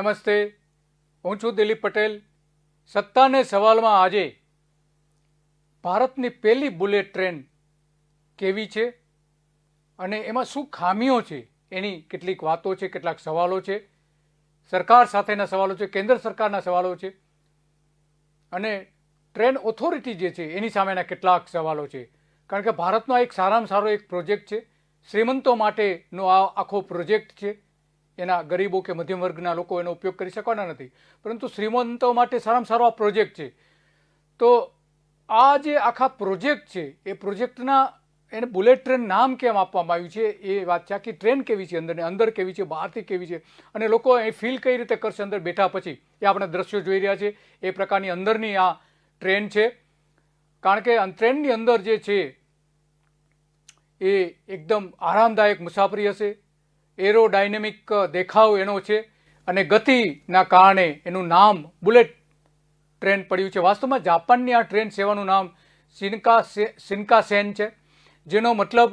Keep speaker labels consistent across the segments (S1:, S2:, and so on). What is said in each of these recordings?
S1: નમસ્તે, હું છું દિલીપ પટેલ. સત્તાને સવાલમાં આજે ભારતની પહેલી બુલેટ ટ્રેન કેવી છે અને એમાં શું ખામીઓ છે એની કેટલીક વાતો છે, કેટલાક સવાલો છે, સરકાર સાથેના સવાલો છે, કેન્દ્ર સરકારના સવાલો છે અને ટ્રેન ઓથોરિટી જે છે એની સામેના કેટલાક સવાલો છે. કારણ કે ભારતનો એક સારામાં સારો એક પ્રોજેક્ટ છે, શ્રીમંતો માટેનો આ આખો પ્રોજેક્ટ છે. એના ગરીબો કે મધ્યમ વર્ગના લોકો એનો ઉપયોગ કરી શકવાના નથી, પરંતુ શ્રીમંતો માટે સારામાં સારો આ પ્રોજેક્ટ છે. તો આ જે આખા પ્રોજેક્ટ છે એ પ્રોજેક્ટના એને બુલેટ ટ્રેન નામ કેમ આપવામાં આવ્યું છે એ વાત છે. આખી ટ્રેન કેવી છે, અંદર કેવી છે, બહારથી કેવી છે અને લોકો એ ફીલ કઈ રીતે કરશે અંદર બેઠા પછી, એ આપણે દ્રશ્યો જોઈ રહ્યા છે. એ પ્રકારની અંદરની આ ટ્રેન છે. કારણ કે ટ્રેનની અંદર જે છે એ એકદમ આરામદાયક મુસાફરી હશે, એરોડાયનેમિક દેખાવ એનો છે અને ગતિના કારણે એનું નામ બુલેટ ટ્રેન પડ્યું છે. વાસ્તવમાં જાપાનની આ ટ્રેન સેવાનું નામ શિન્કાસેન છે, જેનો મતલબ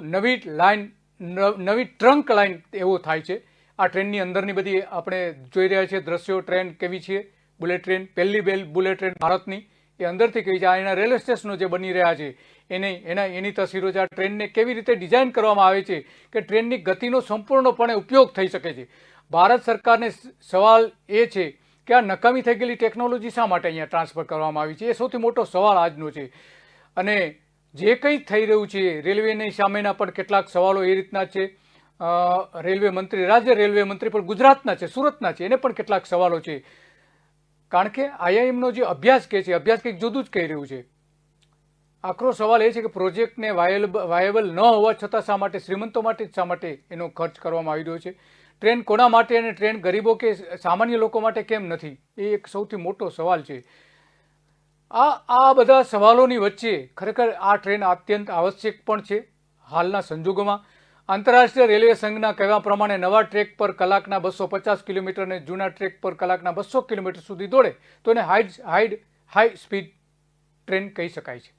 S1: નવી ટ્રંક લાઇન એવો થાય છે. આ ટ્રેનની અંદરની બધી આપણે જોઈ રહ્યા છીએ દ્રશ્યો. ટ્રેન કેવી છે, બુલેટ ટ્રેન, પહેલી બુલેટ ટ્રેન ભારતની, એ અંદરથી કેવી છે. એના રેલવે સ્ટેશનો જે બની રહ્યા છે એની તસવીરો છે. આ ટ્રેનને કેવી રીતે ડિઝાઇન કરવામાં આવે છે કે ટ્રેનની ગતિનો સંપૂર્ણપણે ઉપયોગ થઈ શકે છે. ભારત સરકારને સવાલ એ છે કે આ નકામી થઈ ગયેલી ટેકનોલોજી શા માટે અહીંયા ટ્રાન્સફર કરવામાં આવી છે, એ સૌથી મોટો સવાલ આજનો છે. અને જે કંઈ થઈ રહ્યું છે રેલવેની સામેના પણ કેટલાક સવાલો એ રીતના છે. રાજ્ય રેલવે મંત્રી પણ ગુજરાતના છે, સુરતના છે, એને પણ કેટલાક સવાલો છે. કારણ કે આઈઆઈએમનો જે અભ્યાસ કહે છે, અભ્યાસ કંઈક જુદું જ કહી રહ્યું છે. આખરો સવાલ એ છે કે પ્રોજેક્ટને વાયેબલ ન હોવા છતાં શા માટે શ્રીમંતો માટે જ શા માટે એનો ખર્ચ કરવામાં આવી રહ્યો છે. ટ્રેન કોના માટે અને ટ્રેન ગરીબો કે સામાન્ય લોકો માટે કેમ નથી, એ એક સૌથી મોટો સવાલ છે. આ બધા સવાલોની વચ્ચે ખરેખર આ ટ્રેન અત્યંત આવશ્યક પણ છે હાલના સંજોગોમાં. આંતરરાષ્ટ્રીય રેલવે સંઘના કહેવા પ્રમાણે નવા ટ્રેક પર કલાકના 250 કિલોમીટર અને જૂના ટ્રેક પર કલાકના 200 કિલોમીટર સુધી દોડે તો એને હાઈ સ્પીડ ટ્રેન કહી શકાય છે.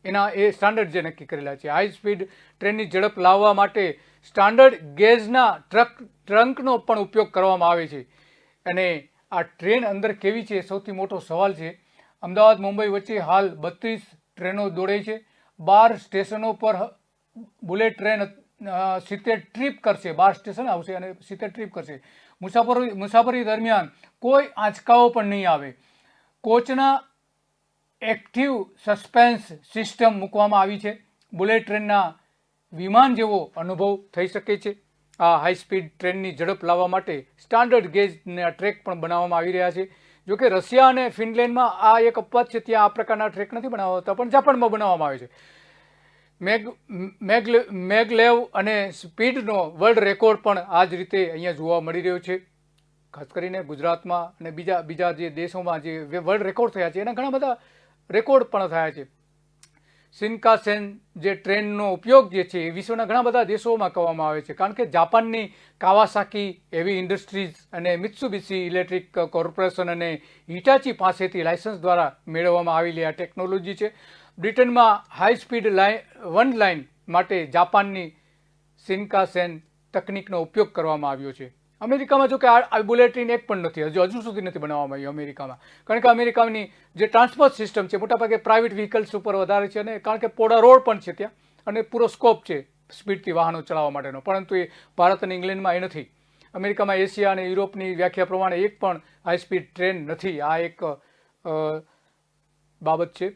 S1: એના એ સ્ટાન્ડર્ડ જે નક્કી કરેલા છે. હાઈ સ્પીડ ટ્રેનની ઝડપ લાવવા માટે સ્ટાન્ડર્ડ ગેજના ટ્રંકનો પણ ઉપયોગ કરવામાં આવે છે. અને આ ટ્રેન અંદર કેવી છે સૌથી મોટો સવાલ છે. અમદાવાદ મુંબઈ વચ્ચે હાલ 32 ટ્રેનો દોડે છે. 12 સ્ટેશનો પર બુલેટ ટ્રેન 70 ટ્રીપ કરશે. 12 સ્ટેશન આવશે અને 70 ટ્રીપ કરશે. મુસાફરી દરમિયાન કોઈ આંચકાઓ પણ નહીં આવે. કોચના એક્ટિવ સસ્પેન્સ સિસ્ટમ મૂકવામાં આવી છે. બુલેટ ટ્રેનના વિમાન જેવો અનુભવ થઈ શકે છે. આ હાઈ સ્પીડ ટ્રેનની ઝડપ લાવવા માટે સ્ટાન્ડર્ડ ગેજના ટ્રેક પણ બનાવવામાં આવી રહ્યા છે. જોકે રશિયા અને ફિનલેન્ડમાં આ એક અપવાદ છે, ત્યાં આ પ્રકારના ટ્રેક નથી બનાવતા, પણ જાપાનમાં બનાવવામાં આવે છે. મેગલેવ અને સ્પીડનો વર્લ્ડ રેકોર્ડ પણ આ જ રીતે અહીંયા જોવા મળી રહ્યો છે. ખાસ કરીને ગુજરાતમાં અને બીજા જે દેશોમાં જે વર્લ્ડ રેકોર્ડ થયા છે એના ઘણા બધા રેકોર્ડ પણ થયા છે. શિન્કાસેન જે ટ્રેનનો ઉપયોગ જે છે એ વિશ્વના ઘણા બધા દેશોમાં કરવામાં આવે છે. કારણ કે જાપાનની કાવાસાકી હેવી ઇન્ડસ્ટ્રીઝ અને મિત્સુબિશી ઇલેક્ટ્રિક કોર્પોરેશન અને હિટાચી પાસેથી લાયસન્સ દ્વારા મેળવવામાં આવેલી આ ટેકનોલોજી છે. બ્રિટનમાં હાઈ સ્પીડ વન લાઇન માટે જાપાનની શિન્કાસેન તકનિકનો ઉપયોગ કરવામાં આવ્યો છે. અમેરિકામાં જો કે આ બુલેટ ટ્રેન એક પણ નથી, હજુ સુધી નથી બનાવવામાં આવી અમેરિકામાં. કારણ કે અમેરિકાની જે ટ્રાન્સપોર્ટ સિસ્ટમ છે મોટાભાગે પ્રાઇવેટ વ્હીકલ્સ ઉપર વધારે છે અને કારણ કે પોળા રોડ પણ છે ત્યાં અને પૂરો સ્કોપ છે સ્પીડથી વાહનો ચલાવવા માટેનો, પરંતુ એ ભારત અને ઇંગ્લેન્ડમાં એ નથી. અમેરિકામાં એશિયા અને યુરોપની વ્યાખ્યા પ્રમાણે એક પણ હાઈ સ્પીડ ટ્રેન નથી. આ એક બાબત છે.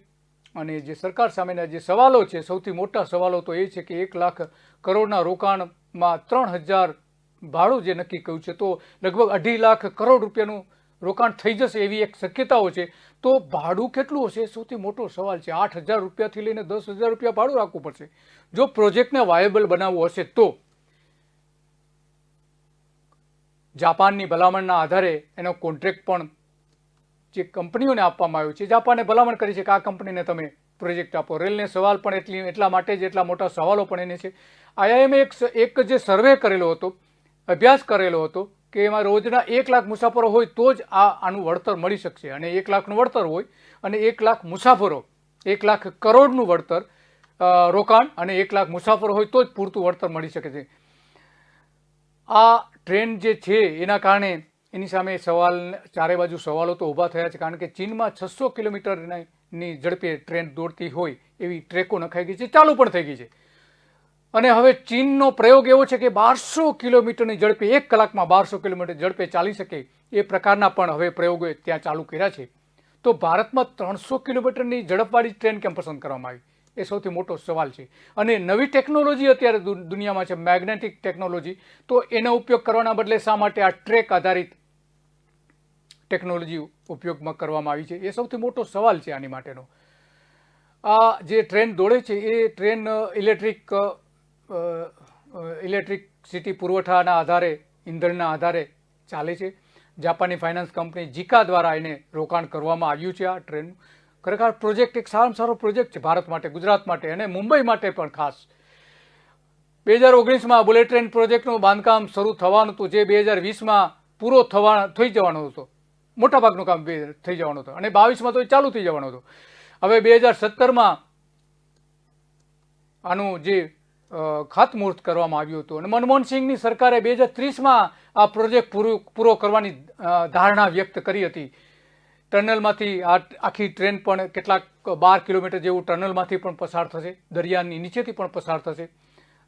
S1: અને જે સરકાર સામેના જે સવાલો છે, સૌથી મોટા સવાલો તો એ છે કે 1 લાખ કરોડના રોકાણમાં 3000 ભાડું જે નક્કી કર્યું છે, તો લગભગ 2.5 લાખ કરોડ રૂપિયાનું રોકાણ થઈ જશે એવી એક શક્યતાઓ છે. તો ભાડું કેટલું હશે સૌથી મોટો સવાલ છે. 8,000 રૂપિયાથી લઈને 10,000 રૂપિયા ભાડું રાખવું પડશે જો પ્રોજેક્ટને વાયેબલ બનાવવું હશે તો. જાપાનની ભલામણના આધારે એનો કોન્ટ્રાક્ટ પણ જે કંપનીઓને આપવામાં આવ્યો છે, જાપાને ભલામણ કરી છે કે આ કંપનીને તમે પ્રોજેક્ટ આપો. રેલને સવાલ પણ એટલા માટે જ એટલા મોટા સવાલો પણ એને છે. આઈઆઈએમે એક જે સર્વે કરેલો હતો, અભ્યાસ કરેલો હતો કે એમાં રોજના 1 લાખ મુસાફરો હોય તો જ આનું વળતર મળી શકશે. અને 1 લાખનું વળતર હોય અને 1 લાખ મુસાફરો, 1 લાખ કરોડનું વળતર રોકાણ અને 1 લાખ મુસાફરો હોય તો જ પૂરતું વળતર મળી શકે છે. આ ટ્રેન જે છે એના કારણે એની સામે સવાલ, ચારે બાજુ સવાલો તો ઊભા થયા છે, કારણ કે ચીનમાં 600 કિલોમીટરની ઝડપે ટ્રેન દોડતી હોય એવી ટ્રેકો નખાઈ ગઈ છે, ચાલુ પણ થઈ ગઈ છે. અને હવે ચીનનો પ્રયોગ એવો છે કે 1200 કિલોમીટરની ઝડપે, 1 કલાકમાં 1200 કિલોમીટર ઝડપે ચાલી શકે એ પ્રકારના પણ હવે પ્રયોગો ત્યાં ચાલુ કર્યા છે. તો ભારતમાં 300 કિલોમીટરની ઝડપવાળી ટ્રેન કેમ પસંદ કરવામાં આવી, એ સૌથી મોટો સવાલ છે. અને નવી ટેકનોલોજી અત્યારે દુનિયામાં છે, મેગ્નેટિક ટેકનોલોજી, તો એનો ઉપયોગ કરવાના બદલે શા માટે આ ટ્રેક આધારિત ટેકનોલોજી ઉપયોગમાં કરવામાં આવી છે, એ સૌથી મોટો સવાલ છે આની માટેનો. આ જે ટ્રેન દોડે છે એ ટ્રેન ઇલેક્ટ્રિસિટી પુરવઠાના આધારે, ઈંધણના આધારે ચાલે છે. જાપાની ફાઇનાન્સ કંપની જીકા દ્વારા એને રોકાણ કરવામાં આવ્યું છે. આ ટ્રેન ખરેખર પ્રોજેક્ટ એક સારામાં સારો પ્રોજેક્ટ છે ભારત માટે, ગુજરાત માટે અને મુંબઈ માટે પણ ખાસ. 2019માં બુલેટ ટ્રેન પ્રોજેક્ટનું બાંધકામ શરૂ થવાનું હતું, જે 2020માં પૂરો થઈ જવાનો હતો, મોટાભાગનું કામ થઈ જવાનું હતું, અને 22માં તો એ ચાલુ થઈ જવાનું હતું. હવે 2017માં આનું જે ખાતમુહૂર્ત કરવામાં આવ્યું હતું, અને મનમોહન સિંહની સરકારે 2030માં આ પ્રોજેક્ટ પૂરો કરવાની ધારણા વ્યક્ત કરી હતી. ટનલમાંથી આખી ટ્રેન પણ કેટલાક 12 કિલોમીટર જેવું ટનલમાંથી પણ પસાર થશે, દરિયાની નીચેથી પણ પસાર થશે.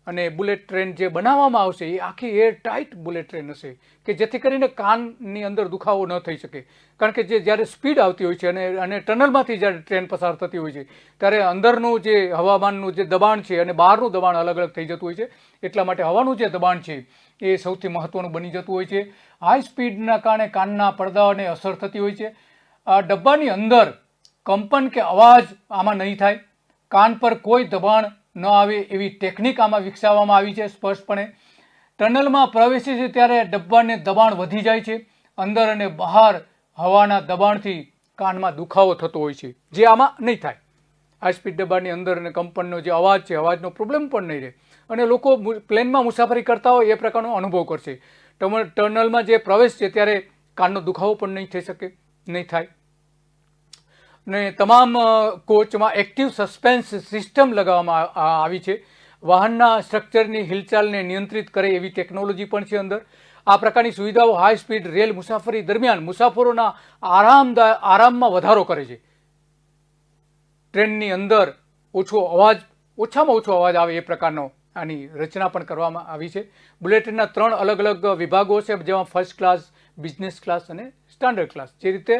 S1: અને બુલેટ ટ્રેન જે બનાવવામાં આવશે એ આખી એર ટાઈટ બુલેટ ટ્રેન હશે, કે જેથી કરીને કાનની અંદર દુખાવો ન થઈ શકે. કારણ કે જ્યારે સ્પીડ આવતી હોય છે અને ટનલમાંથી જ્યારે ટ્રેન પસાર થતી હોય છે ત્યારે અંદરનું જે હવામાનનું જે દબાણ છે અને બહારનું દબાણ અલગ અલગ થઈ જતું હોય છે. એટલા માટે હવાનું જે દબાણ છે એ સૌથી મહત્વનું બની જતું હોય છે. હાઈ સ્પીડના કારણે કાનના પડદાઓને અસર થતી હોય છે. આ ડબ્બાની અંદર કંપન કે અવાજ આમાં નહીં થાય, કાન પર કોઈ દબાણ ન આવે એવી ટેકનિક આમાં વિકસાવવામાં આવી છે. સ્પષ્ટપણે ટનલમાં પ્રવેશે છે ત્યારે ડબ્બાને દબાણ વધી જાય છે, અંદર અને બહાર હવાના દબાણથી કાનમાં દુખાવો થતો હોય છે, જે આમાં નહીં થાય. હાઈ સ્પીડ ડબ્બાની અંદર અને કંપનનો જે અવાજ છે, અવાજનો પ્રોબ્લેમ પણ નહીં રહે, અને લોકો પ્લેનમાં મુસાફરી કરતા હોય એ પ્રકારનો અનુભવ કરશે. ટનલમાં જે પ્રવેશ છે ત્યારે કાનનો દુખાવો પણ નહીં થઈ શકે, નહીં થાય. ને તમામ કોચમાં એક્ટિવ સસ્પેન્સ સિસ્ટમ લગાવવામાં આવી છે. વાહનના સ્ટ્રક્ચરની હિલચાલને નિયંત્રિત કરે એવી ટેકનોલોજી પણ છે અંદર. આ પ્રકારની સુવિધાઓ હાઈ સ્પીડ રેલ મુસાફરી દરમિયાન મુસાફરોના આરામમાં વધારો કરે છે. ટ્રેનની અંદર ઓછામાં ઓછો અવાજ આવે એ પ્રકારનો આની રચના પણ કરવામાં આવી છે. બુલેટ ટ્રેનના 3 અલગ અલગ વિભાગો છે, જેમાં ફર્સ્ટ ક્લાસ, બિઝનેસ ક્લાસ અને સ્ટાન્ડર્ડ ક્લાસ. જે રીતે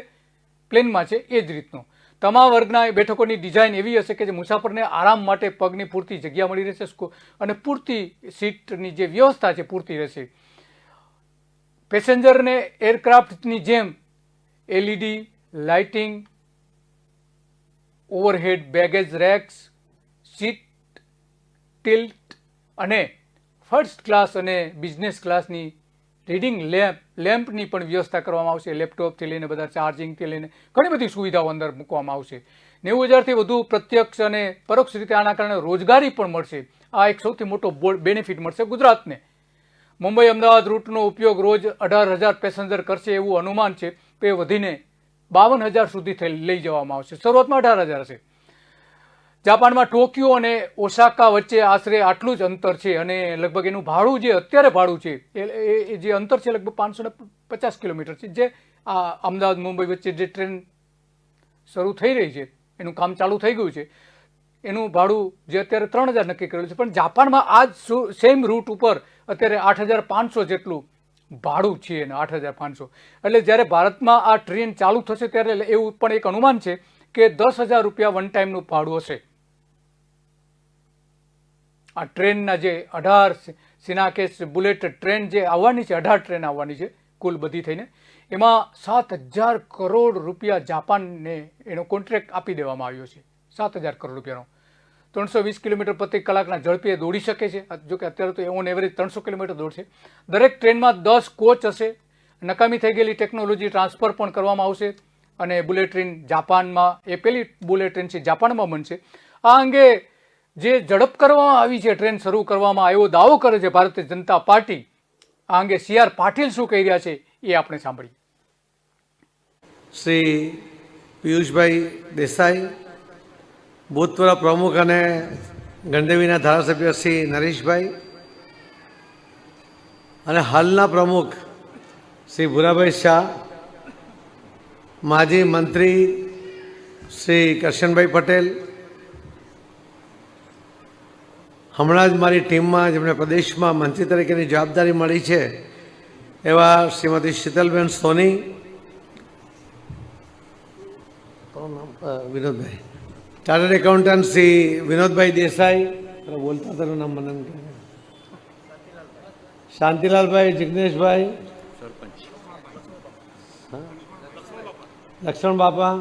S1: પ્લેનમાં છે એ જ રીતનો તમામ વર્ગના બેઠકોની ડિઝાઇન એવી હશે કે જે મુસાફરને આરામ માટે પગની પૂરતી જગ્યા મળી રહેશે, અને પૂરતી સીટની જે વ્યવસ્થા છે પૂરતી રહેશે. પેસેન્જરને એરક્રાફ્ટની જેમ LED lighting, overhead baggage racks, seat tilt અને ફર્સ્ટ ક્લાસ અને બિઝનેસ ક્લાસની રીડિંગ લેમ્પની પણ વ્યવસ્થા કરવામાં આવશે. લેપટોપથી લઈને બધા ચાર્જિંગથી લઈને ઘણી બધી સુવિધાઓ અંદર મૂકવામાં આવશે. 90,000થી વધુ પ્રત્યક્ષ અને પરોક્ષ રીતે આના કારણે રોજગારી પણ મળશે. આ એક સૌથી મોટો બેનિફિટ મળશે ગુજરાતને. મુંબઈ અમદાવાદ રૂટનો ઉપયોગ રોજ 18,000 પેસેન્જર કરશે એવું અનુમાન છે. તે વધીને 52,000 સુધી લઈ જવામાં આવશે. શરૂઆતમાં 18,000 હશે. જાપાનમાં ટોક્યો અને ઓસાકા વચ્ચે આશરે આટલું જ અંતર છે, અને લગભગ એનું ભાડું જે અત્યારે ભાડું છે એ જે અંતર છે લગભગ 550 કિલોમીટર છે. જે આ અમદાવાદ મુંબઈ વચ્ચે જે ટ્રેન શરૂ થઈ રહી છે, એનું કામ ચાલુ થઈ ગયું છે, એનું ભાડું જે અત્યારે 3,000 નક્કી કરેલું છે. પણ જાપાનમાં આ જ સેમ રૂટ ઉપર અત્યારે 8,500 જેટલું ભાડું છે, એને 8,500. એટલે જ્યારે ભારતમાં આ ટ્રેન ચાલુ થશે ત્યારે એવું પણ એક અનુમાન છે કે 10,000 રૂપિયા વન ટાઈમનું ભાડું હશે. આ ટ્રેનના જે 18 સિનાકેસ બુલેટ ટ્રેન જે આવવાની છે, 18 ટ્રેન આવવાની છે કુલ બધી થઈને, એમાં 7,000 કરોડ રૂપિયા જાપાનને એનો કોન્ટ્રાક્ટ આપી દેવામાં આવ્યો છે. 7,000 કરોડ રૂપિયાનો. 320 કિલોમીટર પ્રતિ કલાકના ઝડપે દોડી શકે છે. જોકે અત્યારે તો ઓન એવરેજ 300 કિલોમીટર દોડશે. દરેક ટ્રેનમાં 10 કોચ હશે. નકામી થઈ ગયેલી ટેકનોલોજી ટ્રાન્સફર પણ કરવામાં આવશે. અને બુલેટ ટ્રેન જાપાનમાં, એ પહેલી બુલેટ ટ્રેન છે જાપાનમાં બનશે. આ અંગે જે ઝડપ કરવામાં આવી છે, ટ્રેન શરૂ કરવામાં આવ્યો દાવો કરે છે ભારતીય જનતા પાર્ટી, આ અંગે CR પાટીલ શું કહી રહ્યા છે એ આપણે સાંભળીએ.
S2: શ્રી પિયુષભાઈ દેસાઈ, ભૂતપૂર્વ પ્રમુખ અને ગણદેવીના ધારાસભ્ય શ્રી નરેશભાઈ, અને હાલના પ્રમુખ શ્રી ભુરાભાઈ શાહ, માજી મંત્રી શ્રી કરશનભાઈ પટેલ, હમણાં જ મારી ટીમમાં જેમણે પ્રદેશમાં મંત્રી તરીકેની જવાબદારી મળી છે એવા શ્રીમતી શીતલબેન સોની, વિનોદભાઈ, ચાર્ટર્ડ એકાઉન્ટન્ટ શ્રી વિનોદભાઈ દેસાઈ, બોલતા તારું નામ મને શાંતિલાલભાઈ, જિગ્નેશભાઈ, લક્ષ્મણ બાપા,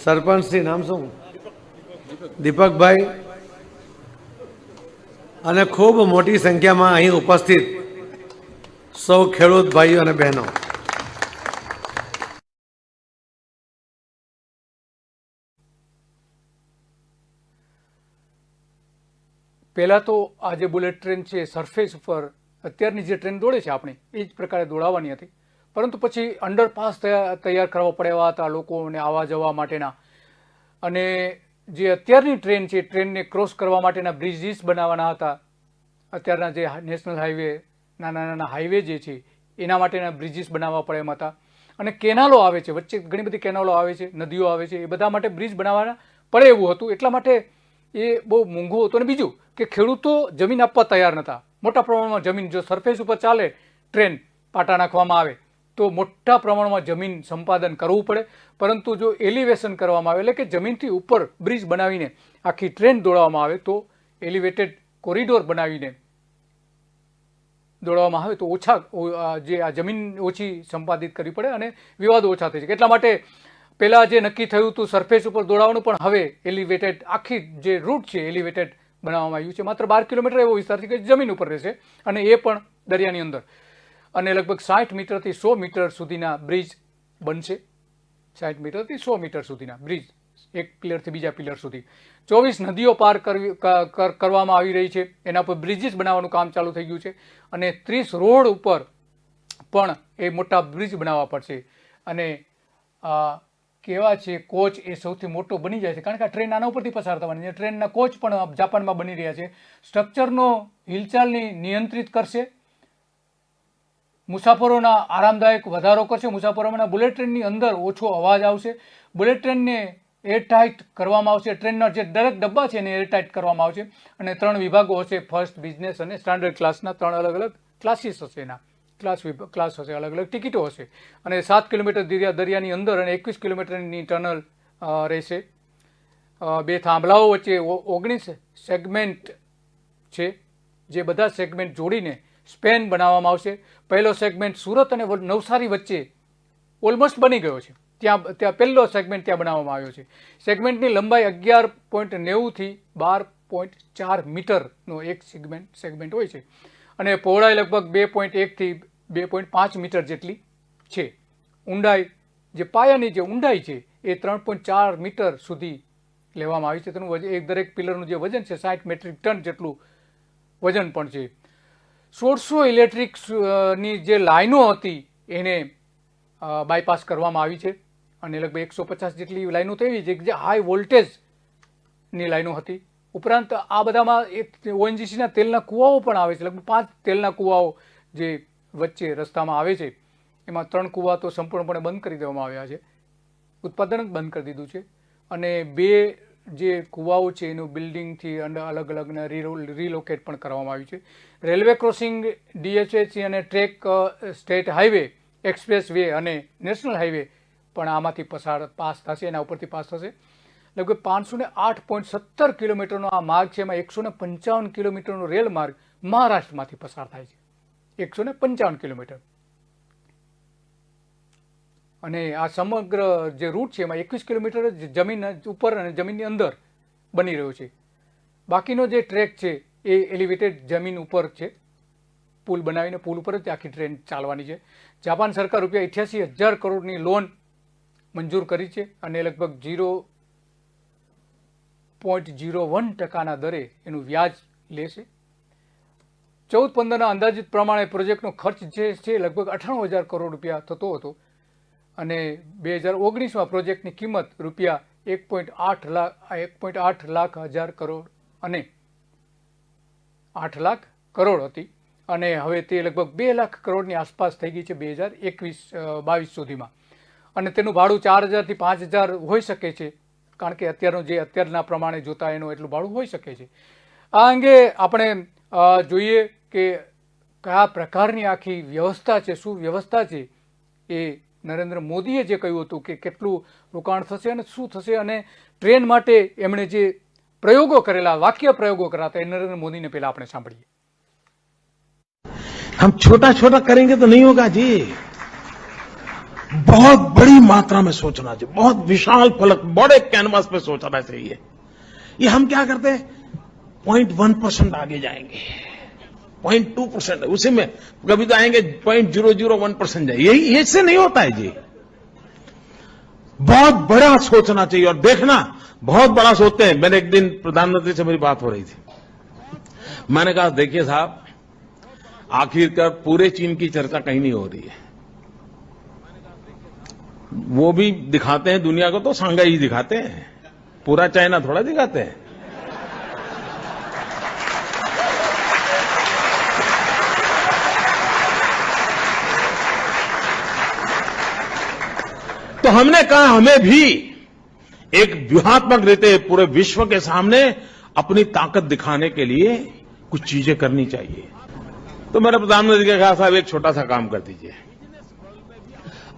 S2: સરપંચ શ્રી નામ શું, દીપકભાઈ, અને ખૂબ મોટી સંખ્યામાં અહીં ઉપસ્થિત સૌ ખેડૂત ભાઈઓ અને બહેનો,
S1: પહેલાં તો આ જે બુલેટ ટ્રેન છે સરફેસ ઉપર અત્યારની જે ટ્રેન દોડે છે આપણી એ જ પ્રકારે દોડાવવાની હતી, પરંતુ પછી અંડરપાસ તૈયાર કરવા પડ્યા હતા લોકોને આવવા જવા માટેના, અને જે અત્યારની ટ્રેન છે ટ્રેનને ક્રોસ કરવા માટેના બ્રિજીસ બનાવવાના હતા. અત્યારના જે નેશનલ હાઈવે, નાના નાના હાઈવે જે છે એના માટેના બ્રિજીસ બનાવવા પડે એમ હતા, અને કેનાલો આવે છે વચ્ચે, ઘણી બધી કેનાલો આવે છે, નદીઓ આવે છે, એ બધા માટે બ્રિજ બનાવવાના પડે એવું હતું. એટલા માટે એ બહુ મોંઘું હતું. અને બીજું કે ખેડૂતો જમીન આપવા તૈયાર નહોતા. મોટા પ્રમાણમાં જમીન, જો સરફેસ ઉપર ચાલે ટ્રેન, પાટા નાખવામાં આવે તો મોટા પ્રમાણમાં જમીન સંપાદન કરવું પડે, પરંતુ જો એલિવેશન કરવામાં આવે એટલે કે જમીનથી ઉપર બ્રિજ બનાવીને આખી ટ્રેન દોડાવવામાં આવે તો એલિવેટેડ કોરિડોર બનાવીને દોડાવવામાં આવે તો ઓછા જે આ જમીન ઓછી સંપાદિત કરવી પડે અને વિવાદો ઓછા થઈ શકે. એટલા માટે પહેલાં જે નક્કી થયું હતું સરફેસ ઉપર દોડાવવાનું, પણ હવે એલિવેટેડ આખી જે રૂટ છે એલિવેટેડ બનાવવામાં આવ્યું છે. માત્ર 12 કિલોમીટર એવો વિસ્તાર છે કે જમીન ઉપર રહેશે, અને એ પણ દરિયાની અંદર, અને લગભગ 60 મીટરથી 100 મીટર સુધીના બ્રિજ બનશે. 60 મીટરથી 100 મીટર સુધીના બ્રિજ, એક પિલરથી બીજા પિલર સુધી. 24 નદીઓ પાર કરવામાં આવી રહી છે, એના પર બ્રિજીસ બનાવવાનું કામ ચાલુ થઈ ગયું છે, અને 30 રોડ ઉપર પણ એ મોટા બ્રિજ બનાવવા પડશે. અને કેવા છે કોચ એ સૌથી મોટો બની જાય છે, કારણ કે આ ટ્રેન આના ઉપરથી પસાર થવાની છે. ટ્રેનના કોચ પણ જાપાનમાં બની રહ્યા છે. સ્ટ્રક્ચરનો હિલચાલની નિયંત્રિત કરશે, મુસાફરોના આરામદાયક વધારો કરશે, મુસાફરોના બુલેટ ટ્રેનની અંદર ઓછો અવાજ આવશે, બુલેટ ટ્રેનને એરટાઇટ કરવામાં આવશે, ટ્રેનના જે દરેક ડબ્બા છે એને એરટાઇટ કરવામાં આવશે, અને 3 વિભાગો હશે, ફર્સ્ટ, બિઝનેસ અને સ્ટાન્ડર્ડ ક્લાસના 3 અલગ અલગ ક્લાસીસ હશે, એના ક્લાસ હશે, અલગ અલગ ટિકિટો હશે, અને 7 કિલોમીટર દરિયાની અંદર અને 21 કિલોમીટરની ટનલ રહેશે. 2 થાંભલાઓ વચ્ચે 19 સેગમેન્ટ છે, જે બધા સેગમેન્ટ જોડીને સ્પેન બનાવવામાં આવશે. પહેલો સેગમેન્ટ સુરત અને નવસારી વચ્ચે ઓલમોસ્ટ બની ગયો છે, ત્યાં પહેલો સેગમેન્ટ ત્યાં બનાવવામાં આવ્યો છે. સેગમેન્ટની લંબાઈ 11.90 થી 12.4 મીટરનો એક સેગમેન્ટ હોય છે, અને પહોળાઈ લગભગ 2.1 થી 2.5 મીટર જેટલી છે. ઊંડાઈ, જે પાયાની જે ઊંડાઈ છે એ 3.4 મીટર સુધી લેવામાં આવી છે. તેનું એક દરેક પિલરનું જે વજન છે 60 મેટ્રિક ટન જેટલું વજન પણ છે. 1600 ઇલેક્ટ્રિકની જે લાઈનો હતી એને બાયપાસ કરવામાં આવી છે, અને લગભગ 150 જેટલી લાઈનો તો એવી છે કે જે હાઈ વોલ્ટેજની લાઈનો હતી. ઉપરાંત આ બધામાં ઓએનજીસીના તેલના કૂવાઓ પણ આવે છે, લગભગ 5 તેલના કૂવાઓ જે વચ્ચે રસ્તામાં આવે છે, એમાં 3 કૂવા તો સંપૂર્ણપણે બંધ કરી દેવામાં આવ્યા છે, ઉત્પાદન જ બંધ કરી દીધું છે, અને 2 જે કૂવાઓ છે એનું બિલ્ડિંગથી અલગ અલગના રિલોકેટ પણ કરવામાં આવ્યું છે. રેલવે ક્રોસિંગ, ડીએચએસી અને track, state highway, express way અને નેશનલ હાઈવે પણ આમાંથી પાસ થશે, એના ઉપરથી પાસ થશે. લગભગ 508.17 કિલોમીટરનો આ માર્ગ છે, એમાં 155 કિલોમીટરનો રેલ માર્ગ મહારાષ્ટ્રમાંથી પસાર થાય છે, 155 કિલોમીટર. અને આ સમગ્ર જે રૂટ છે એમાં 21 કિલોમીટર જમીન ઉપર અને જમીનની અંદર બની રહ્યો છે. બાકીનો જે ટ્રેક છે એ એલિવેટેડ જમીન ઉપર છે, પુલ બનાવીને પુલ ઉપર જ આખી ટ્રેન ચાલવાની છે. જાપાન સરકાર રૂપિયા 88,000 કરોડની લોન મંજૂર કરી છે, અને લગભગ 0.01% દરે એનું વ્યાજ લેશે. 14-15ના અંદાજિત પ્રમાણે પ્રોજેક્ટનો ખર્ચ જે છે લગભગ 98,000 કરોડ રૂપિયા થતો હતો, અને 2019માં પ્રોજેક્ટની કિંમત રૂપિયા 1.8 લાખ કરોડ અને 8 લાખ કરોડ હતી, અને હવે તે લગભગ 2 લાખ કરોડની આસપાસ થઈ ગઈ છે 2021-22 સુધીમાં. અને તેનું ભાડું 4,000 થી 5,000 હોઈ શકે છે, કારણ કે અત્યારના પ્રમાણે જોતા એનું એટલું ભાડું હોઈ શકે છે. આ અંગે આપણે જોઈએ કે કયા પ્રકારની આખી વ્યવસ્થા છે, શું વ્યવસ્થા છે, એ નરેન્દ્ર મોદીએ જે કહ્યું હતું કે કેટલું રોકાણ થશે અને શું થશે, અને ટ્રેન માટે એમણે જે પ્રયોગો કરેલા, વાક્ય પ્રયોગો કર્યા હતા, એ નરેન્દ્ર મોદીને પહેલા આપણે સાંભળીએ.
S3: हम छोटा छोटा करेंगे तो नहीं होगा जी, बहुत बड़ी मात्रा में सोचना चाहिए, बहुत विशाल फलक, बड़े कैनवास पे सोचना चाहिए. ये हम क्या करते हैं, 0.1% आगे जाएंगे, 0.2%, उसी में कभी तो आएंगे 0.001% जाए, यही इससे नहीं होता है जी. बहुत बड़ा सोचना चाहिए और देखना, बहुत बड़ा सोचते हैं. मैंने एक दिन प्रधानमंत्री से मेरी बात हो रही थी, मैंने कहा देखिए साहब, आखिरकार पूरे चीन की चर्चा कहीं नहीं हो रही है. वो भी दिखाते हैं दुनिया को तो शंघाई ही दिखाते हैं, पूरा चाइना थोड़ा दिखाते हैं. तो हमने कहा हमें भी एक व्यूहात्मक रीते पूरे विश्व के सामने अपनी ताकत दिखाने के लिए कुछ चीजें करनी चाहिए. तो मैंने प्रधानमंत्री ने कहा साहब एक छोटा सा काम कर दीजिए,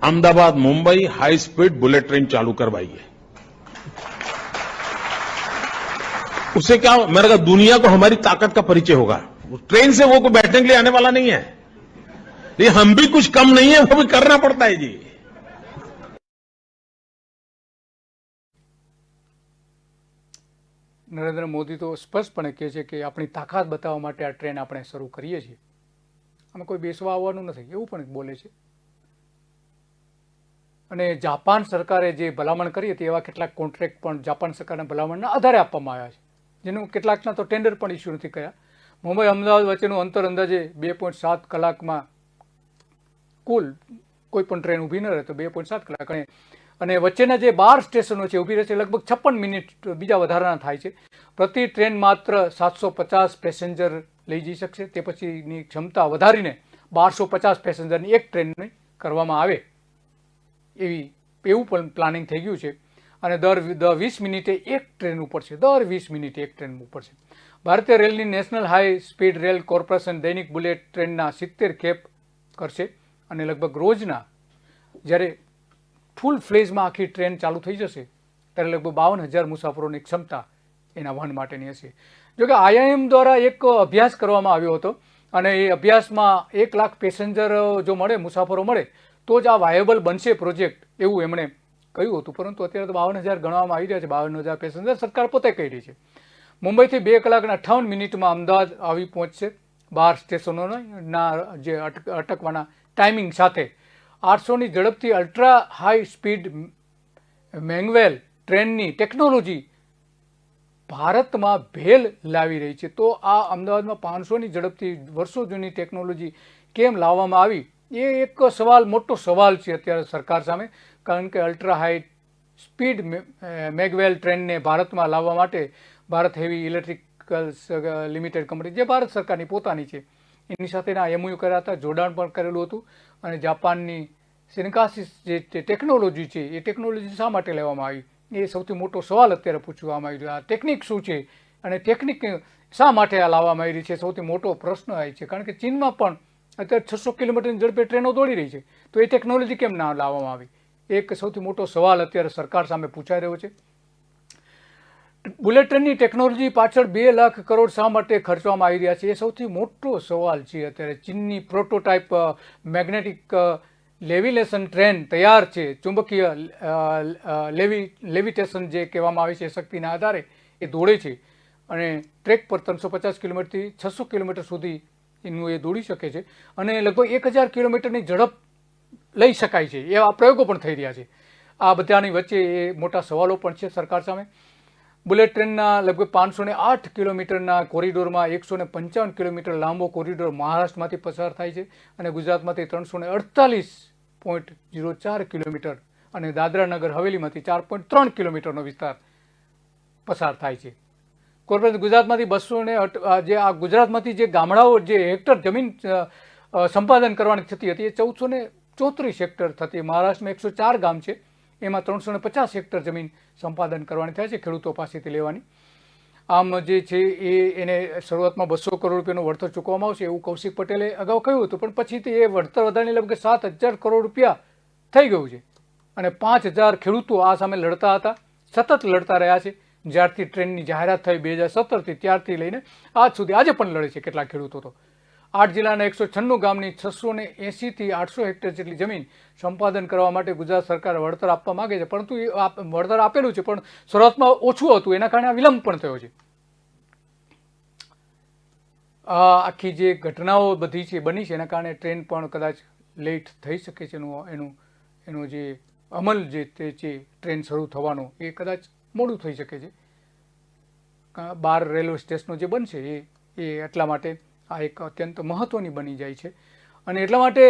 S3: Ahmedabad Mumbai high speed bullet train चालू करवाइए. उससे क्या, मैंने कहा दुनिया को हमारी ताकत का परिचय होगा. ट्रेन से वो कोई बैठने के लिए आने वाला नहीं है, ये हम भी कुछ कम नहीं है, वो भी करना पड़ता है जी.
S1: નરેન્દ્ર મોદી તો સ્પષ્ટપણે કહે છે કે આપણી તાકાત બતાવવા માટે આ ટ્રેન આપણે શરૂ કરીએ છીએ, આમાં કોઈ બેસવા આવવાનું નથી, એવું પણ બોલે છે. અને જાપાન સરકારે જે ભલામણ કરી હતી એવા કેટલાક કોન્ટ્રાક્ટ પણ જાપાન સરકારના ભલામણના આધારે આપવામાં આવ્યા છે, જેનું કેટલાકના તો ટેન્ડર પણ ઇસ્યુ નથી કર્યા. મુંબઈ અમદાવાદ વચ્ચેનું અંતર અંદાજે 2.7 કલાકમાં, કુલ કોઈ પણ ટ્રેન ઊભી ન રહે તો 2.7 કલાક, અને વચ્ચેના જે 12 સ્ટેશનો છે ઊભી રહે છે લગભગ 56 મિનિટ બીજા વધારાના થાય છે. પ્રતિ ટ્રેન માત્ર 750 પેસેન્જર લઈ જઈ શકશે, તે પછીની ક્ષમતા વધારીને 1250 પેસેન્જરની એક ટ્રેનની કરવામાં આવે એવું પણ પ્લાનિંગ થઈ ગયું છે. અને દર 20 મિનિટે એક ટ્રેન ઉપડશે, દર 20 મિનિટે એક ટ્રેન ઉપડશે. ભારતીય રેલની national high speed rail corporation દૈનિક બુલેટ ટ્રેનના 70 ખેપ કરશે, અને લગભગ રોજના જ્યારે ફૂલ ફ્લેજમાં આખી ટ્રેન ચાલુ થઈ જશે ત્યારે લગભગ 52,000 મુસાફરોની ક્ષમતા એના વહન માટેની હશે. જોકે IIM દ્વારા એક અભ્યાસ કરવામાં આવ્યો હતો, અને એ અભ્યાસમાં 1 લાખ પેસેન્જર જો મળે, મુસાફરો મળે, તો જ આ વાયેબલ બનશે પ્રોજેક્ટ, એવું એમણે કહ્યું હતું. પરંતુ અત્યારે તો 52,000 ગણવામાં આવી રહ્યા છે, 52,000 પેસેન્જર સરકાર પોતે કહી રહી છે. મુંબઈથી 2 કલાક અને 58 મિનિટમાં અમદાવાદ આવી પહોંચશે. 12 સ્ટેશનોના જે અટકવાના ટાઈમિંગ સાથે 800ની ઝડપથી અલ્ટ્રા હાઈ સ્પીડ મેંગવેલ ટ્રેનની ટેકનોલોજી ભારતમાં ભેલ લાવી રહી છે. તો આ અમદાવાદમાં 500ની ઝડપથી વર્ષો જૂની ટેકનોલોજી કેમ લાવવામાં આવી, એ એક સવાલ, મોટો સવાલ છે અત્યારે સરકાર સામે. કારણ કે અલ્ટ્રા હાઈ સ્પીડ મેગવેલ ટ્રેનને ભારતમાં લાવવા માટે Bharat heavy electricals limited company, જે ભારત સરકારની પોતાની છે, એની સાથેના MOU કર્યા હતા, જોડાણ પણ કરેલું હતું. અને જાપાનની સિન્કાસિસ જે ટેકનોલોજી છે, એ ટેકનોલોજી શા માટે લેવામાં આવી, એ સૌથી મોટો સવાલ અત્યારે પૂછવામાં આવી રહ્યો. આ ટેકનિક શું છે અને ટેકનિક શા માટે આ લાવવામાં આવી રહી છે, સૌથી મોટો પ્રશ્ન આવે છે. કારણ કે ચીનમાં પણ અત્યારે 600 કિલોમીટરની ઝડપે ટ્રેનો દોડી રહી છે, તો એ ટેકનોલોજી કેમ ના લાવવામાં આવી, એક સૌથી મોટો સવાલ અત્યારે સરકાર સામે પૂછાઈ રહ્યો છે. બુલેટ ટ્રેનની ટેકનોલોજી પાછળ 2 લાખ કરોડ શા માટે ખર્ચવામાં આવી રહ્યા છે, એ સૌથી મોટો સવાલ છે અત્યારે. ચીનની પ્રોટોટાઇપ મેગ્નેટિક લેવિલેશન ટ્રેન તૈયાર છે, ચુંબકીય લેવિટેશન જે કહેવામાં આવે છે, શક્તિના આધારે એ દોડે છે, અને ટ્રેક પર 350 કિલોમીટરથી 600 કિલોમીટર સુધી એનું એ દોડી શકે છે, અને લગભગ 1000 કિલોમીટરની ઝડપ લઈ શકાય છે. એવા પ્રયોગો પણ થઈ રહ્યા છે. આ બધાની વચ્ચે એ મોટા સવાલો પણ છે સરકાર સામે. બુલેટ ટ્રેનના લગભગ 508 કિલોમીટરના કોરિડોરમાં 155 કિલોમીટર લાંબો કોરિડોર મહારાષ્ટ્રમાંથી પસાર થાય છે, અને ગુજરાતમાંથી 348.04 કિલોમીટર, અને દાદરા નગર હવેલીમાંથી 4.3 કિલોમીટરનો વિસ્તાર પસાર થાય છે. કોર્પોરેશન ગુજરાતમાંથી 200 જે આ ગુજરાતમાંથી જે ગામડાઓ જે હેક્ટર જમીન સંપાદન કરવાની થતી હતી એ 1434 હેક્ટર થતી. મહારાષ્ટ્રમાં 104 ગામ છે, એમાં 350 હેક્ટર જમીન સંપાદન કરવાની થાય છે ખેડૂતો પાસેથી લેવાની. આમ જે છે એને શરૂઆતમાં 200 કરોડ રૂપિયાનું વળતર ચૂકવવામાં આવશે એવું કૌશિક પટેલે અગાઉ કહ્યું હતું, પણ પછીથી એ વળતર વધારીને લગભગ 7,000 કરોડ રૂપિયા થઈ ગયું છે અને 5,000 ખેડૂતો આ સામે લડતા હતા, સતત લડતા રહ્યા છે. જ્યારથી ટ્રેનની જાહેરાત થઈ 2017થી ત્યારથી લઈને આજ સુધી આજે પણ લડે છે કેટલાક ખેડૂતો. તો 8 જિલ્લાના 196 ગામની 680 થી 800 હેક્ટર જેટલી જમીન સંપાદન કરવા માટે ગુજરાત સરકાર વળતર આપવા માંગે છે, પરંતુ એ વળતર આપેલું છે પણ શરૂઆતમાં ઓછું હતું, એના કારણે આ વિલંબ પણ થયો છે. આખી જે ઘટનાઓ બધી છે બની છે એના કારણે ટ્રેન પણ કદાચ લેટ થઈ શકે છે. એનો જે અમલ જે તે છે ટ્રેન શરૂ થવાનો એ કદાચ મોડું થઈ શકે છે. 12 રેલવે સ્ટેશનો જે બનશે એ એટલા માટે આ એક અત્યંત મહત્વની બની જાય છે. અને એટલા માટે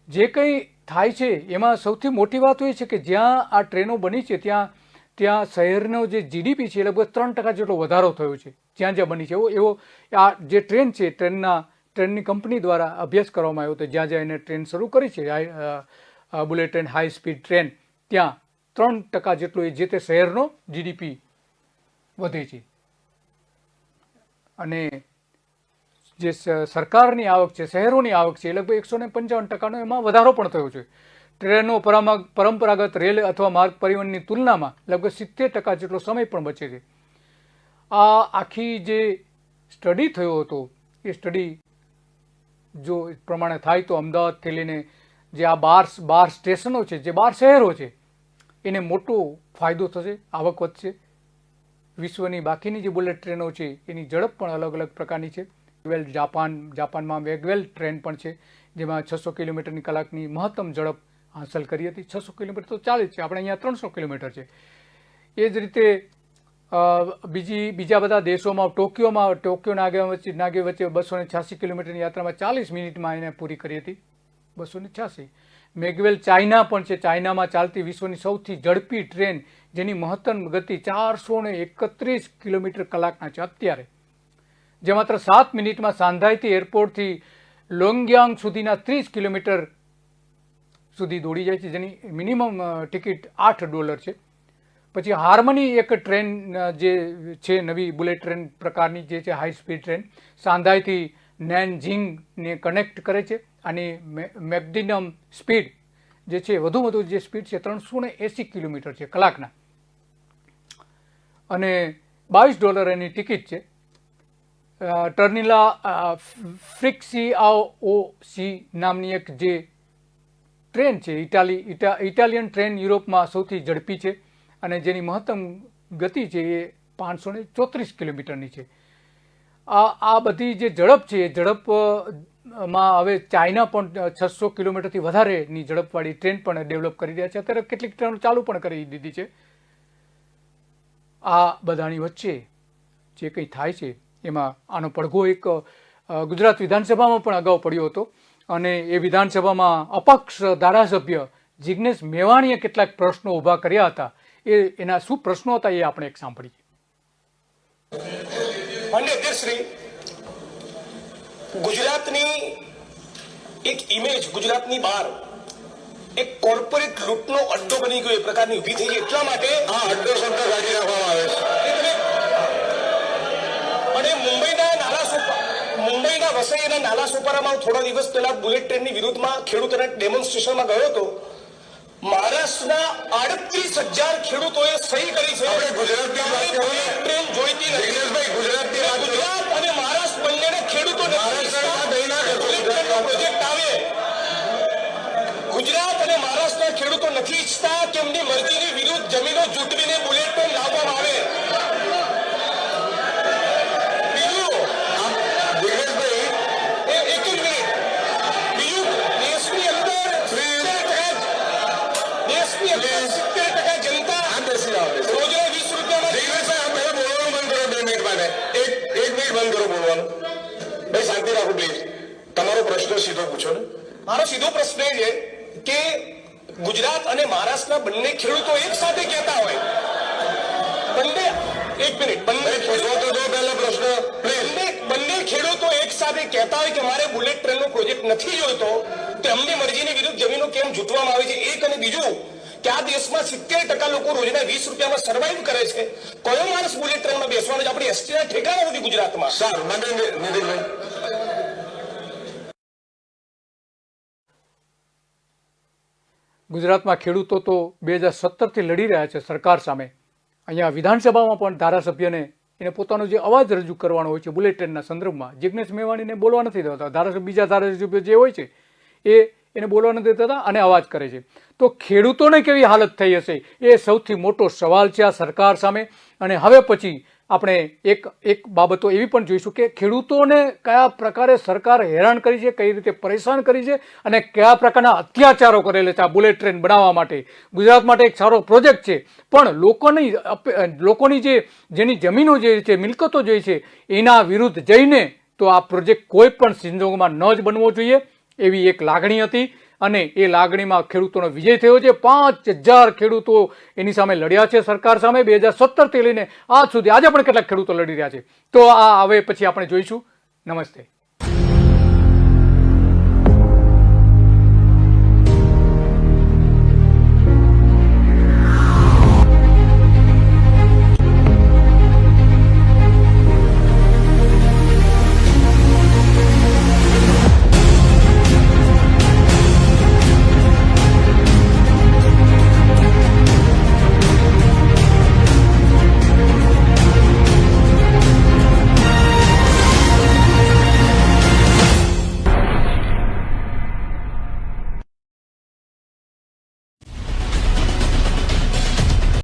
S1: જે કંઈ થાય છે એમાં સૌથી મોટી વાત એ છે કે જ્યાં આ ટ્રેનો બની છે ત્યાં શહેરનો જે જીડીપી છે એ લગભગ 3% જેટલો વધારો થયો છે જ્યાં જ્યાં બની છે. એવો આ જે ટ્રેન છે ટ્રેનની કંપની દ્વારા અભ્યાસ કરવામાં આવ્યો હતો. જ્યાં જ્યાં એને ટ્રેન શરૂ કરી છે bullet train, high speed train, ત્યાં 3% જેટલો એ જે તે શહેરનો જીડીપી વધે છે. અને જે સરકારની આવક છે, શહેરોની આવક છે, એ લગભગ 155%નો એમાં વધારો પણ થયો છે. ટ્રેનો પરંપરાગત રેલ અથવા માર્ગ પરિવહનની તુલનામાં લગભગ 70% જેટલો સમય પણ બચે છે. આ આખી જે સ્ટડી થયો હતો એ સ્ટડી જો પ્રમાણે થાય તો અમદાવાદથી લઈને જે આ 12 સ્ટેશનો છે, જે 12 શહેરો છે, એને મોટો ફાયદો થશે, આવક વધશે. વિશ્વની બાકીની જે બુલેટ ટ્રેનો છે એની ઝડપ પણ અલગ અલગ પ્રકારની છે. જાપાનમાં વેગવેલ ટ્રેન પણ છે જેમાં 600 કિલોમીટરની કલાકની મહત્તમ ઝડપ હાંસલ કરી હતી. 600 કિલોમીટર તો ચાલે જ છે, આપણે અહીંયા 300 કિલોમીટર છે. એ જ રીતે બીજા બધા દેશોમાં ટોક્યો નાગે વચ્ચે 286 કિલોમીટરની યાત્રામાં 40 મિનિટમાં એને પૂરી કરી હતી. 286. મેગવેલ ચાઇના પણ છે. ચાઇનામાં ચાલતી વિશ્વની સૌથી ઝડપી ટ્રેન જેની મહત્તમ ગતિ 431 કિલોમીટર કલાકના છે અત્યારે, જે માત્ર 7 મિનિટમાં સાંધાઈથી એરપોર્ટથી લોંગયાંગ સુધીના 30 કિલોમીટર સુધી દોડી જાય છે, જેની મિનિમમ ટિકિટ $8 છે. પછી હાર્મની એક ટ્રેન જે છે નવી બુલેટ ટ્રેન પ્રકારની જે છે હાઈ સ્પીડ ટ્રેન, સાંધાઈથી નેનજિંગને કનેક્ટ કરે છે. આની મેક્સિમમ સ્પીડ જે છે વધુ જે સ્પીડ છે 380 કિલોમીટર છે કલાકના અને $22 એની ટિકિટ છે. ટર્નિલા ફ્રિક્સિઆઓસી નામની એક જે ટ્રેન છે ઇટાલિયન ટ્રેન યુરોપમાં સૌથી ઝડપી છે અને જેની મહત્તમ ગતિ છે એ 534 કિલોમીટરની છે. આ બધી જે ઝડપ છે એ ઝડપમાં હવે ચાઇના પણ 600 કિલોમીટરથી વધારેની ઝડપવાળી ટ્રેન પણ ડેવલપ કરી રહ્યા છે. અત્યારે કેટલીક ટ્રેનો ચાલુ પણ કરી દીધી છે. આ બધાની વચ્ચે જે કંઈ થાય છે એમાં આનો પડઘો એક ગુજરાત વિધાનસભામાં પણ અગાઉ પડ્યો હતો અને એ વિધાનસભામાં અપક્ષ ધારાસભ્ય જિગ્નેશ મેવાણીએ કેટલાક પ્રશ્નો ઊભા કર્યા હતા. એના શું પ્રશ્નો હતા એ આપણે એક સાંભળીએ.
S4: માનનીય અધ્યક્ષશ્રી, ગુજરાતની એક ઇમેજ ગુજરાતની બહાર એક કોર્પોરેટ લૂંટનો અડ્ડો બની ગયો એ પ્રકારની ઊભી થઈ ગઈ. એટલા માટે આ અડ્ડો શબ્દ કાઢી નાખવામાં આવે છે. અને મુંબઈના વસઈના નાલા સોપારામાં થોડા દિવસ પહેલા બુલેટ ટ્રેનની વિરુદ્ધમાં ખેડૂતોના ડેમોન્સ્ટ્રેશનમાં ગયો હતો. મહારાષ્ટ્રના 38,000 ખેડૂતોએ સહી કરી છે. ટ્રેન જોઈતી નથી. ગુજરાત અને મહારાષ્ટ્ર બંનેને ખેડૂતો પ્રોજેક્ટ આવે. ગુજરાત અને મહારાષ્ટ્રના ખેડૂતો નથી ઈચ્છતા કે એમની મરજીની વિરુદ્ધ જમીનો જૂટવીને બુલેટ ટ્રેન લાવવામાં આવે. શાંતિ રાખો પ્લીઝ. તમારો પ્રશ્ન સીધો પૂછો ને. મારો સીધો પ્રશ્ન એ છે કે ગુજરાત અને મહારાષ્ટ્રના બંને ખેડૂતો એક સાથે કહેતા હોય, બંને એક મિનિટ બંને પૂછો તો પહેલા આપણે કહેતા હોય કે મારે બુલેટ ટ્રેનનો પ્રોજેક્ટ નથી જોઈતો તો એમની મરજીની વિરુદ્ધ જમીનો કેમ જૂટવામાં આવે છે? એક. અને બીજું કે આ દેશમાં 70% લોકો રોજના 20 રૂપિયામાં સર્વાઈવ કરે છે. કયો માણસ બુલેટ ટ્રેનમાં બેસવાનો છે? આપણી એસટીના ઠેકાણા નથી ગુજરાતમાં.
S1: ગુજરાતમાં ખેડૂતો તો 2017થી લડી રહ્યા છે સરકાર સામે. અહીંયા વિધાનસભામાં પણ ધારાસભ્યને એને પોતાનો જે અવાજ રજૂ કરવાનો હોય છે બુલેટ ટ્રેનના સંદર્ભમાં, જિગ્નેશ મેવાણીને બોલવા નથી દેતા. બીજા ધારાસભ્ય જે હોય છે એને બોલવા નથી દેતા અને અવાજ કરે છે. તો ખેડૂતોને કેવી હાલત થઈ હશે એ સૌથી મોટો સવાલ છે આ સરકાર સામે. અને હવે પછી આપણે એક બાબતો એવી પણ જોઈશું કે ખેડૂતોને કયા પ્રકારે સરકાર હેરાન કરી છે, કઈ રીતે પરેશાન કરી છે અને કયા પ્રકારના અત્યાચારો કરેલા છે આ બુલેટ ટ્રેન બનાવવા માટે. ગુજરાત માટે એક સારો પ્રોજેક્ટ છે, પણ લોકોની જેની જમીનો જે છે, મિલકતો જે છે, એના વિરુદ્ધ જઈને તો આ પ્રોજેક્ટ કોઈ પણ સંજોગોમાં ન જ બનવો જોઈએ એવી એક લાગણી હતી. અને એ લાગણીમાં ખેડૂતોનો વિજય થયો છે. 5000 ખેડૂતો એની સામે લડ્યા છે સરકાર સામે 2017થી લઈને આજ સુધી. આજે પણ કેટલાક ખેડૂતો લડી રહ્યા છે. તો આ હવે પછી આપણે જોઈશું. નમસ્તે.